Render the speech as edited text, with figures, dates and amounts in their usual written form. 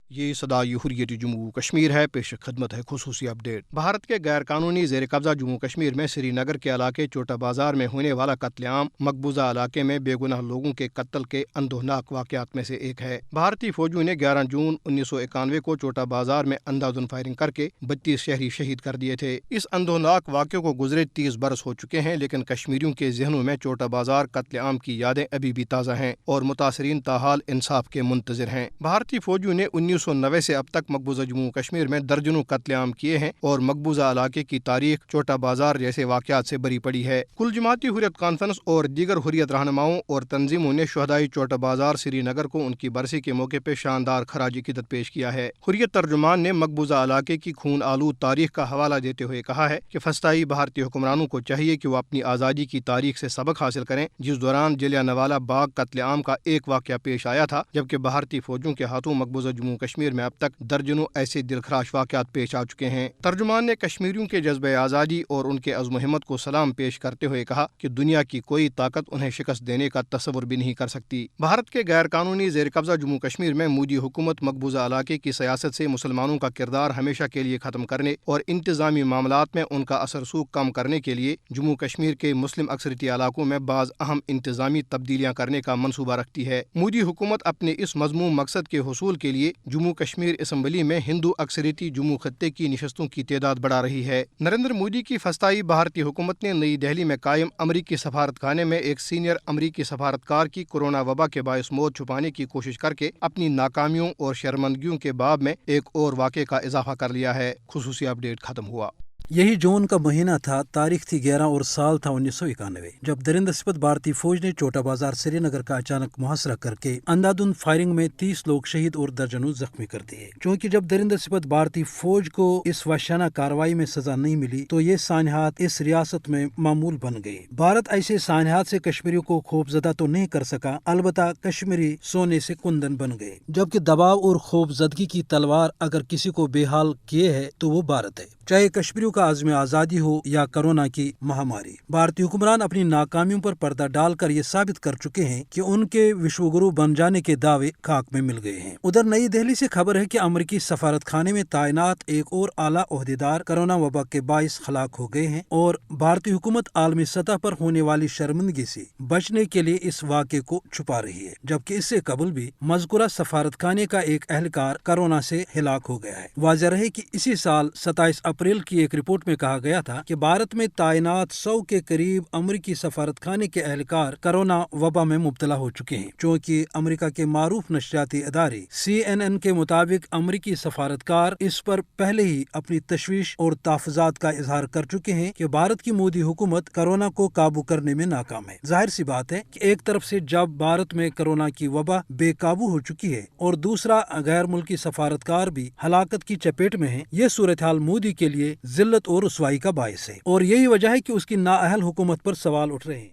یہ صدائے حریت جموں کشمیر ہے، پیش خدمت ہے خصوصی اپڈیٹ۔ بھارت کے غیر قانونی زیر قبضہ جموں کشمیر میں سری نگر کے علاقے چھوٹا بازار میں ہونے والا قتل عام مقبوضہ علاقے میں بے گناہ لوگوں کے قتل کے اندوہناک واقعات میں سے ایک ہے۔ بھارتی فوجیوں نے 11 جون 1991 کو چھوٹا بازار میں اندھادھند فائرنگ کر کے 32 شہری شہید کر دیے تھے۔ اس اندوہناک واقعے کو گزرے 30 برس ہو چکے ہیں، لیکن کشمیریوں کے ذہنوں میں چھوٹا بازار قتل عام کی یادیں ابھی بھی تازہ ہیں اور متاثرین تاحال انصاف کے منتظر ہیں۔ بھارتی فوجیوں نے 1990 سے اب تک مقبوضہ جموں کشمیر میں درجنوں قتل عام کیے ہیں اور مقبوضہ علاقے کی تاریخ چھوٹا بازار جیسے واقعات سے بری پڑی ہے۔ کل جماعتی حریت کانفرنس اور دیگر حریت رہنماؤں اور تنظیموں نے شہدائے چھوٹا بازار سری نگر کو ان کی برسی کے موقع پہ شاندار خراج عقیدت پیش کیا ہے۔ حریت ترجمان نے مقبوضہ علاقے کی خون آلود تاریخ کا حوالہ دیتے ہوئے کہا ہے کہ فسطائی بھارتی حکمرانوں کو چاہیے کہ وہ اپنی آزادی کی تاریخ سے سبق حاصل کریں، جس دوران جلیانوالہ باغ قتل عام کا ایک واقعہ پیش آیا تھا، جبکہ بھارتی فوجوں کے ہاتھوں مقبوضہ جموں کشمیر میں اب تک درجنوں ایسے دلخراش واقعات پیش آ چکے ہیں۔ ترجمان نے کشمیریوں کے جذبہ آزادی اور ان کے عزم و ہمت کو سلام پیش کرتے ہوئے کہا کہ دنیا کی کوئی طاقت انہیں شکست دینے کا تصور بھی نہیں کر سکتی۔ بھارت کے غیر قانونی زیر قبضہ جموں کشمیر میں مودی حکومت مقبوضہ علاقے کی سیاست سے مسلمانوں کا کردار ہمیشہ کے لیے ختم کرنے اور انتظامی معاملات میں ان کا اثر سوگ کم کرنے کے لیے جموں کشمیر کے مسلم اکثریتی علاقوں میں بعض اہم انتظامی تبدیلیاں کرنے کا منصوبہ رکھتی ہے۔ مودی حکومت اپنے اس مذموم مقصد کے حصول کے لیے جموں کشمیر اسمبلی میں ہندو اکثریتی جموں خطے کی نشستوں کی تعداد بڑھا رہی ہے۔ نریندر مودی کی فسطائی بھارتی حکومت نے نئی دہلی میں قائم امریکی سفارت خانے میں ایک سینئر امریکی سفارتکار کی کورونا وبا کے باعث موت چھپانے کی کوشش کر کے اپنی ناکامیوں اور شرمندگیوں کے باب میں ایک اور واقعے کا اضافہ کر لیا ہے۔ خصوصی اپڈیٹ ختم ہوا۔ یہی جون کا مہینہ تھا، تاریخ تھی 11 اور سال تھا 1991، جب درندہ صفت بھارتی فوج نے چھوٹا بازار سری نگر کا اچانک محاصرہ کر کے اندھادھند فائرنگ میں 30 لوگ شہید اور درجنوں زخمی کر دیے۔ چونکہ جب درندہ صفت بھارتی فوج کو اس وحشانہ کارروائی میں سزا نہیں ملی تو یہ سانحات اس ریاست میں معمول بن گئے۔ بھارت ایسے سانحات سے کشمیریوں کو خوفزدہ تو نہیں کر سکا، البتہ کشمیری سونے سے کندن بن گئے۔ جبکہ دباؤ اور خوفزدگی کی تلوار اگر کسی کو بے حال کیے ہے تو وہ بھارت ہے، چاہے کشمیریوں کا عزم آزادی ہو یا کورونا کی مہاماری۔ بھارتی حکمران اپنی ناکامیوں پر پردہ ڈال کر یہ ثابت کر چکے ہیں کہ ان کے وشو گرو بن جانے کے دعوے خاک میں مل گئے ہیں۔ ادھر نئی دہلی سے خبر ہے کہ امریکی سفارت خانے میں تعینات ایک اور اعلیٰ عہدیدار کورونا وبا کے باعث ہلاک ہو گئے ہیں اور بھارتی حکومت عالمی سطح پر ہونے والی شرمندگی سے بچنے کے لیے اس واقعے کو چھپا رہی ہے، جبکہ اس سے قبل بھی مذکورہ سفارت خانے کا ایک اہلکار کورونا سے ہلاک ہو گیا ہے۔ واضح رہے کہ اسی سال 27 اپریل کی ایک رپورٹ میں کہا گیا تھا کہ بھارت میں تعینات 100 کے قریب امریکی سفارت خانے کے اہلکار کورونا وبا میں مبتلا ہو چکے ہیں۔ چونکہ امریکہ کے معروف نشریاتی ادارے CNN کے مطابق امریکی سفارتکار اس پر پہلے ہی اپنی تشویش اور تحفظات کا اظہار کر چکے ہیں کہ بھارت کی مودی حکومت کورونا کو قابو کرنے میں ناکام ہے۔ ظاہر سی بات ہے کہ ایک طرف سے جب بھارت میں کورونا کی وبا بے قابو ہو چکی ہے اور دوسرا غیر ملکی سفارتکار بھی ہلاکت کی چپیٹ میں ہے، یہ صورتحال مودی کے لیے ذلت اور رسوائی کا باعث ہے، اور یہی وجہ ہے کہ اس کی نااہل حکومت پر سوال اٹھ رہے ہیں۔